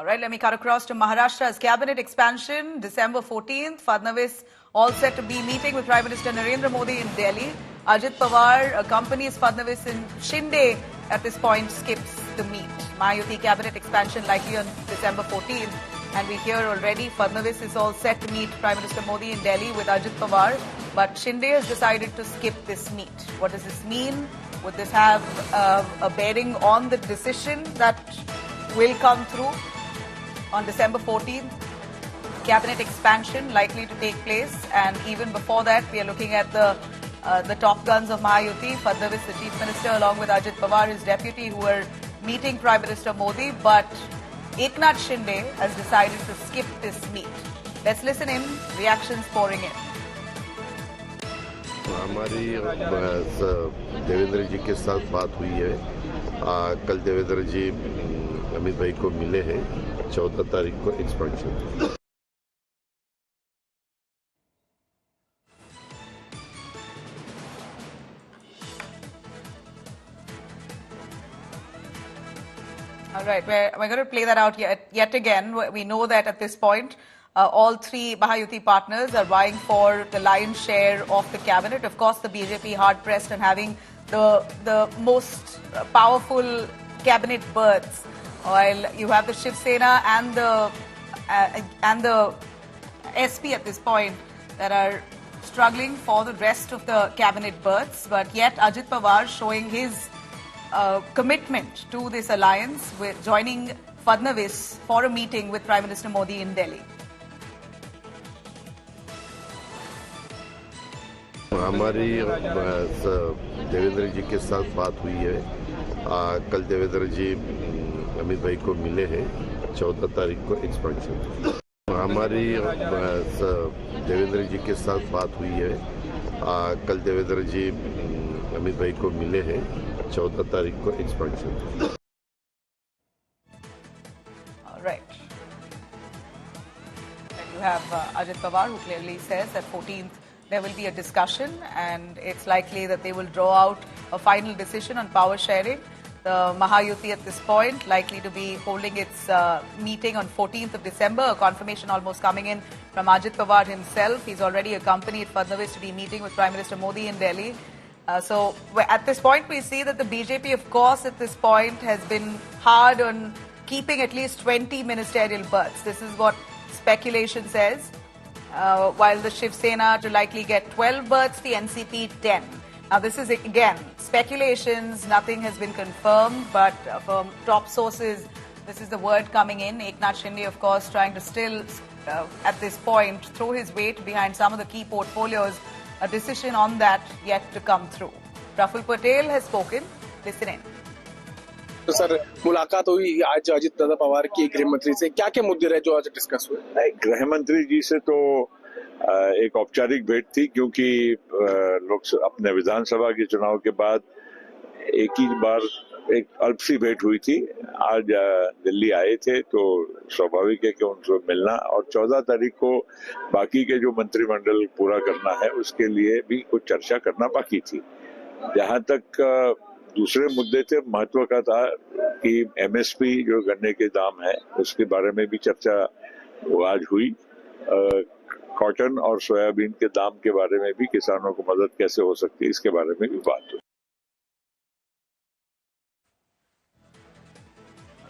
All right, let me cut across to Maharashtra's cabinet expansion. December 14th, Fadnavis all set to be meeting with Prime Minister Narendra Modi in Delhi. Ajit Pawar accompanies Fadnavis, and Shinde at this point skips the meet. Mahayuti cabinet expansion likely on December 14th. And we hear already Fadnavis is all set to meet Prime Minister Modi in Delhi with Ajit Pawar. But Shinde has decided to skip this meet. What does this mean? Would this have a bearing on the decision that will come through on December 14th? Cabinet expansion likely to take place, and even before that, we are looking at the top guns of Mahayuti. Fadnavis, the Chief Minister, along with Ajit Pawar, his deputy, who are meeting Prime Minister Modi. But Eknath Shinde has decided to skip this meet. Let's listen in. Reactions pouring in. हमारी देवेंद्र जी के साथ बात हुई है। कल देवेंद्र जी अमित भाई को मिले हैं 14 तारीख को expansion. All right, we're going to play that out yet again. We know that at this point, all three Mahayuti partners are vying for the lion's share of the cabinet. Of course, the BJP hard-pressed and having the most powerful cabinet berths, while you have the Shiv Sena and the SP at this point that are struggling for the rest of the cabinet berths. But yet Ajit Pawar showing his commitment to this alliance with joining Fadnavis for a meeting with Prime Minister Modi in Delhi. हमारी देवेंद्र जी के साथ बात हुई है। कल देवेंद्र जी अमित भाई को मिले हैं 14 तारीख को एक्सपेंशन। हमारी देवेंद्र जी के साथ बात हुई है। कल देवेंद्र जी अमित भाई को मिले हैं 14 तारीख को expansion. Right. And you have Ajit Pawar, who clearly says that 14th there will be a discussion, and it's likely that they will draw out a final decision on power sharing. The Mahayuti at this point likely to be holding its meeting on 14th of December. A confirmation almost coming in from Ajit Pawar himself. He's already accompanied Fadnavis to be meeting with Prime Minister Modi in Delhi. So at this point, we see that the BJP, of course, at this point has been hard on keeping at least 20 ministerial berths. This is what speculation says. While the Shiv Sena to likely get 12 berths, the NCP 10. Now this is again speculations, nothing has been confirmed, but from top sources, this is the word coming in. Eknath Shinde, of course, trying to still, at this point, throw his weight behind some of the key portfolios. A decision on that yet to come through. Praful Patel has spoken. Listen in. तो sir मुलाकात हुई आज अजित दादा पवार की गृह मंत्री से, क्या क्या मुद्दे रहे जो आज डिस्कस हुए? गृह मंत्री जी से तो एक औपचारिक भेंट थी, क्योंकि लोग अपने विधानसभा के चुनाव के बाद एक ही बार एक अल्प सी भेंट हुई थी। आज दिल्ली आए थे तो स्वाभाविक है कि उनसे मिलना, और 14 तारीख को बाकी के जो मंत्रिमंडल पूरा करना है उसके लिए भी कुछ चर्चा करना बाकी थी। जहां तक दूसरे मुद्दे थे, महत्व का था कि एमएसपी जो गन्ने के दाम है उसके बारे में भी चर्चा आज हुई। कॉटन और सोयाबीन के दाम के बारे में भी, किसानों को मदद कैसे हो सकती है, इसके बारे में भी बात हुई।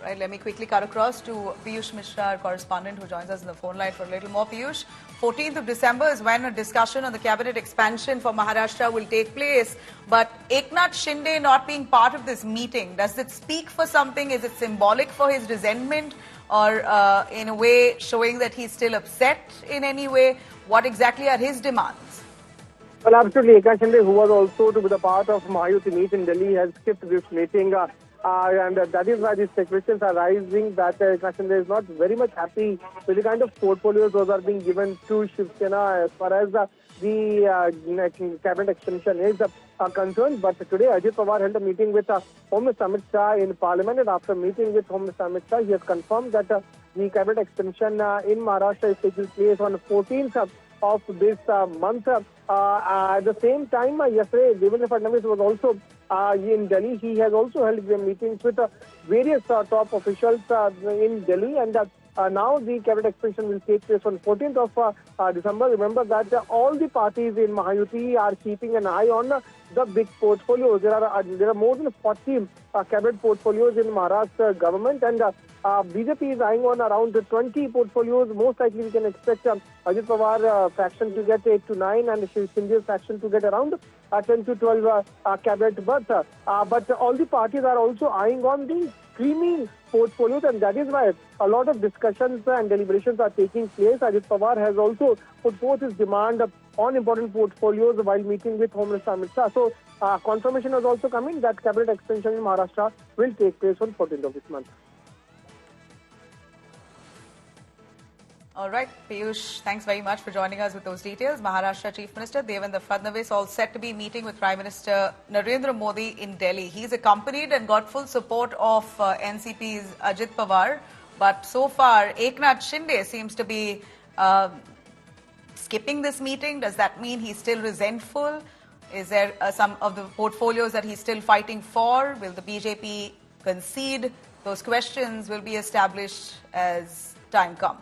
Right, let me quickly cut across to Piyush Mishra, our correspondent, who joins us on the phone line for a little more. Piyush, 14th of December is when a discussion on the cabinet expansion for Maharashtra will take place. But Eknath Shinde not being part of this meeting, does it speak for something? Is it symbolic for his resentment, or in a way showing that he's still upset in any way? What exactly are his demands? Well, absolutely. Eknath Shinde, who was also to be the part of Mahayuti meet in Delhi, has skipped this meeting. And that is why these speculations are rising that Eknath Shinde is not very much happy with the kind of portfolios those are being given to Shiv Sena as far as the cabinet extension is concerned. But today Ajit Pawar held a meeting with Home Minister Amit Shah in Parliament, and after meeting with Home Minister Amit Shah, he has confirmed that the cabinet extension in Maharashtra is taking place on the 14th of this month. At the same time, yesterday Devendra Fadnavis was also in Delhi. He has also held meetings with various top officials in Delhi, and now the cabinet expansion will take place on 14th of December. Remember that all the parties in Mahayuti are keeping an eye on the big portfolios. There are more than 40 cabinet portfolios in Maharashtra government, and BJP is eyeing on around 20 portfolios. Most likely we can expect Ajit Pawar faction to get 8 to 9 and Shinde's faction to get around 10 to 12 cabinet berths. But all the parties are also eyeing on the creamy portfolios, and that is why a lot of discussions and deliberations are taking place. Ajit Pawar has also put forth his demand on important portfolios while meeting with Home Minister Amit Shah. So confirmation has also come in that cabinet expansion in Maharashtra will take place on 14th of this month. All right, Piyush, thanks very much for joining us with those details. Maharashtra Chief Minister Devendra Fadnavis all set to be meeting with Prime Minister Narendra Modi in Delhi. He's accompanied and got full support of NCP's Ajit Pawar, but so far Eknath Shinde seems to be skipping this meeting. Does that mean he's still resentful? Is there some of the portfolios that he's still fighting for? Will the BJP concede? Those questions will be established as time comes.